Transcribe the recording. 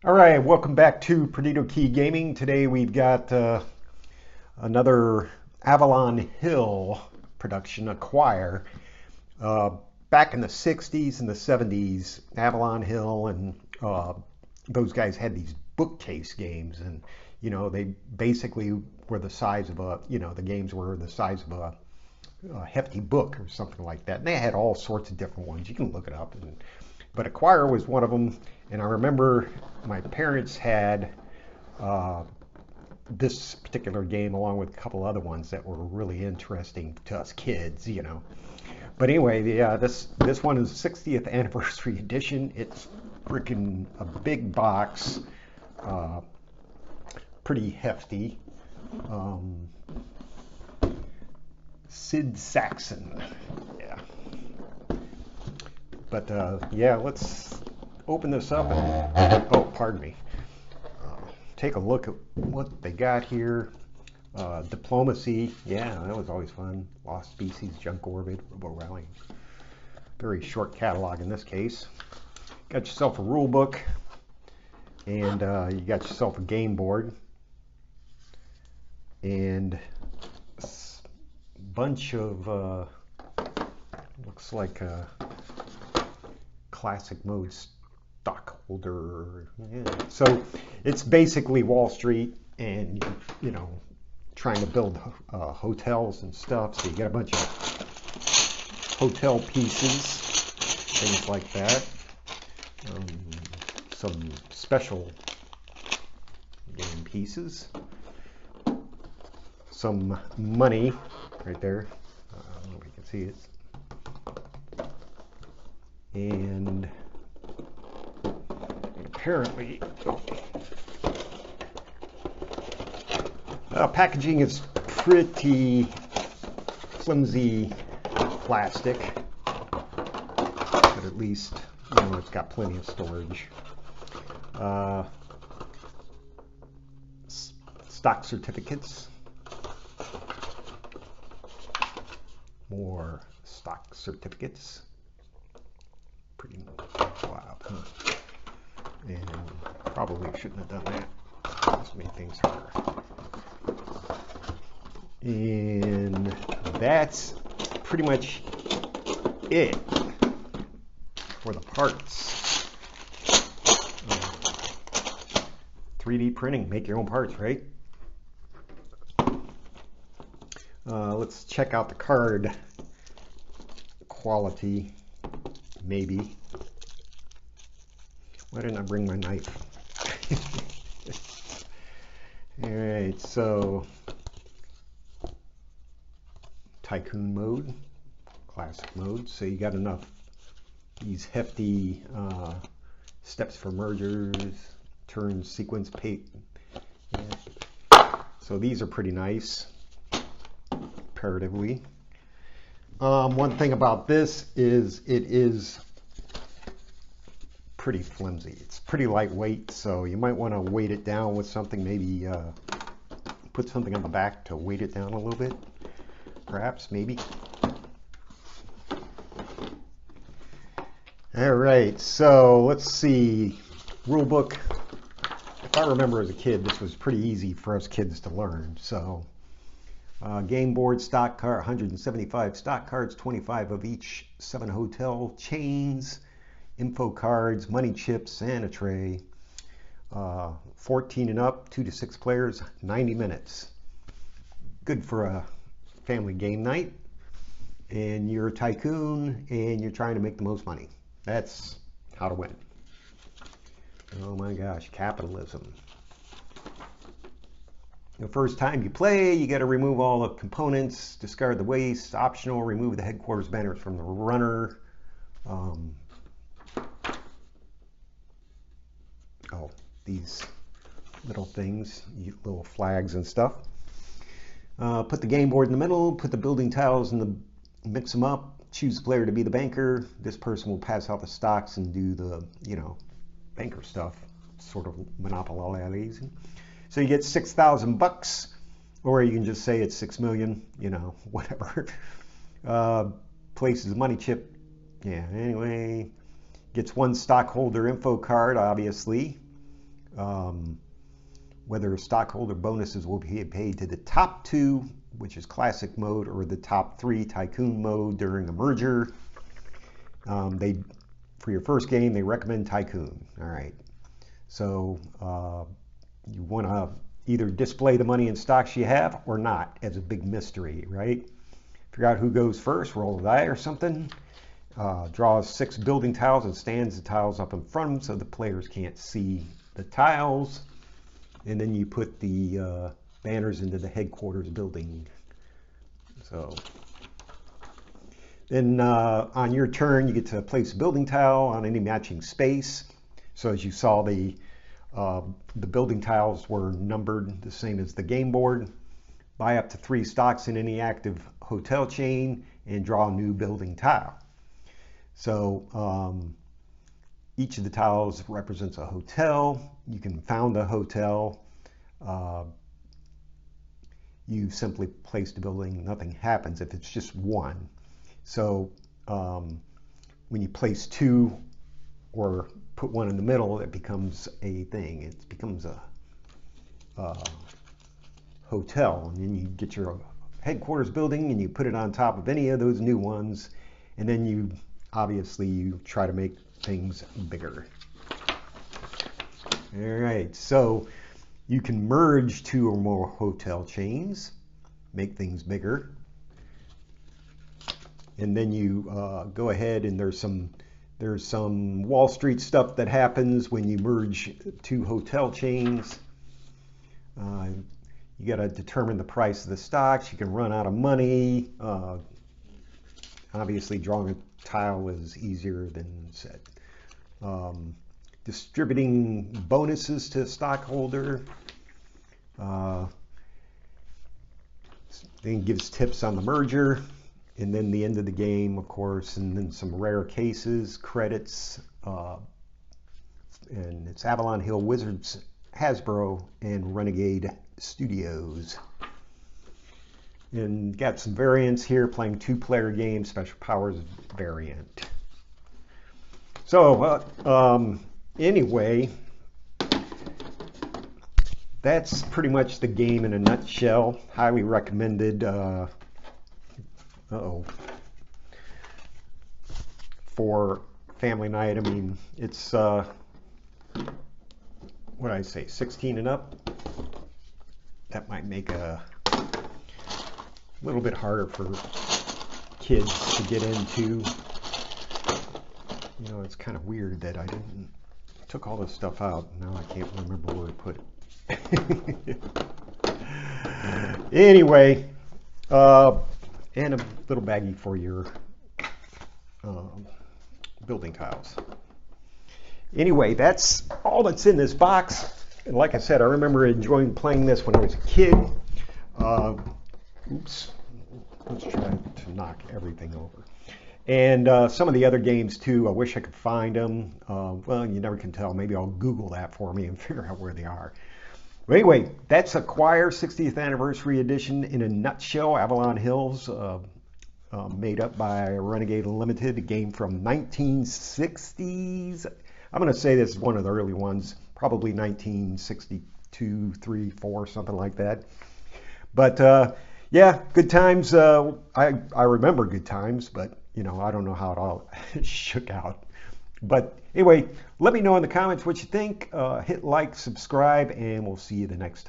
All right, welcome back to Perdido Key Gaming. Today we've got another Avalon Hill production, Acquire. Uh, Back in the 60s and the 70s, Avalon Hill and those guys had these bookcase games, and they basically were the size of the games were the size of a hefty book or something like that. And they had all sorts of different ones. You can look it up. But Acquire was one of them. And I remember my parents had uh, this particular game along with a couple other ones that were really interesting to us kids. But anyway, this one is 60th anniversary edition. It's freaking a big box, uh, pretty hefty. Um, Sid Saxon, yeah. But yeah, let's open this up and, oh, pardon me. Take a look at what they got here. Diplomacy, yeah, that was always fun. Lost Species, Junk Orbit, Robo Rally. Very short catalog in this case. Got yourself a rule book, and you got yourself a game board, and a bunch of looks like a classic mode stockholder. Yeah. So it's basically Wall Street, and trying to build hotels and stuff. So you get a bunch of hotel pieces, things like that. Some special game pieces. Some money right there. I don't know if you can see it. And apparently, packaging is pretty flimsy plastic, but at least it's got plenty of storage. Stock certificates. More stock certificates. Pretty wild, huh? And probably shouldn't have done that. Just made things harder. And that's pretty much it for the parts. 3D printing, make your own parts, right? Let's check out the card quality, maybe. Why didn't I bring my knife? All right, so Tycoon mode, classic mode. So you got enough these hefty steps for mergers, turn sequence pay. Yeah. So these are pretty nice, comparatively. One thing about this is it is pretty flimsy. It's pretty lightweight, so you might want to weight it down with something, maybe put something on the back to weight it down a little bit, perhaps, maybe. All right, so let's see. Rule book. If I remember as a kid, this was pretty easy for us kids to learn. So game board, stock card, 175 stock cards, 25 of each, 7 hotel chains, info cards, money chips, and a tray. 14 and up, 2 to 6 players, 90 minutes. Good for a family game night. And you're a tycoon, and you're trying to make the most money. That's how to win. Oh my gosh, capitalism. The first time you play, you got to remove all the components, discard the waste, optional, remove the headquarters banners from the runner. Oh, these little things, little flags and stuff. Put the game board in the middle, put the building tiles in the, mix them up, choose the player to be the banker. This person will pass out the stocks and do the, banker stuff, sort of monopolizing. So you get 6,000 bucks, or you can just say it's 6 million, whatever. Places money chip. Yeah, anyway, gets 1 stockholder info card, obviously. whether stockholder bonuses will be paid to the top 2, which is classic mode, or the top 3, tycoon mode, during a merger. For your first game, they recommend tycoon. All right. So you want to either display the money in stocks you have or not, as a big mystery, right? Figure out who goes first, roll a die or something. Draws 6 building tiles and stands the tiles up in front so the players can't see the tiles. And then you put the banners into the headquarters building. So then on your turn, you get to place a building tile on any matching space. So as you saw, the building tiles were numbered the same as the game board. Buy up to 3 stocks in any active hotel chain and draw a new building tile. So each of the tiles represents a hotel. You can found a hotel. You simply place the building, nothing happens if it's just one. So when you place 2 or put 1 in the middle, it becomes a thing. It becomes a hotel, and then you get your headquarters building and you put it on top of any of those new ones, and then you try to make things bigger. All right, so you can merge 2 or more hotel chains, make things bigger, and then you go ahead, and there's some Wall Street stuff that happens when you merge 2 hotel chains. You got to determine the price of the stocks. You can run out of money. Obviously, drawing a tile is easier than said. Distributing bonuses to a stockholder. Then gives tips on the merger. And then the end of the game, of course, and then some rare cases, credits. And it's Avalon Hill, Wizards, Hasbro, and Renegade Studios. And got some variants here, playing 2-player games, special powers variant. So anyway, that's pretty much the game in a nutshell. Highly recommended. For family night. I mean, it's what did I say, 16 and up. That might make a little bit harder for kids to get into. You know, it's kind of weird that I took all this stuff out. Now I can't remember where to put it. Anyway, and a little baggie for your building tiles. Anyway, that's all that's in this box. And like I said, I remember enjoying playing this when I was a kid. Oops. Let's try to knock everything over. And some of the other games too, I wish I could find them. Well, you never can tell. Maybe I'll Google that for me and figure out where they are. But anyway, that's Acquire 60th Anniversary Edition in a nutshell. Avalon Hills, made up by Renegade Unlimited, a game from 1960s. I'm going to say this is one of the early ones, probably 1962, 3, 4, something like that. But yeah, good times. I remember good times, but you know, I don't know how it all shook out. But anyway, let me know in the comments what you think. Hit like, subscribe, and we'll see you the next time.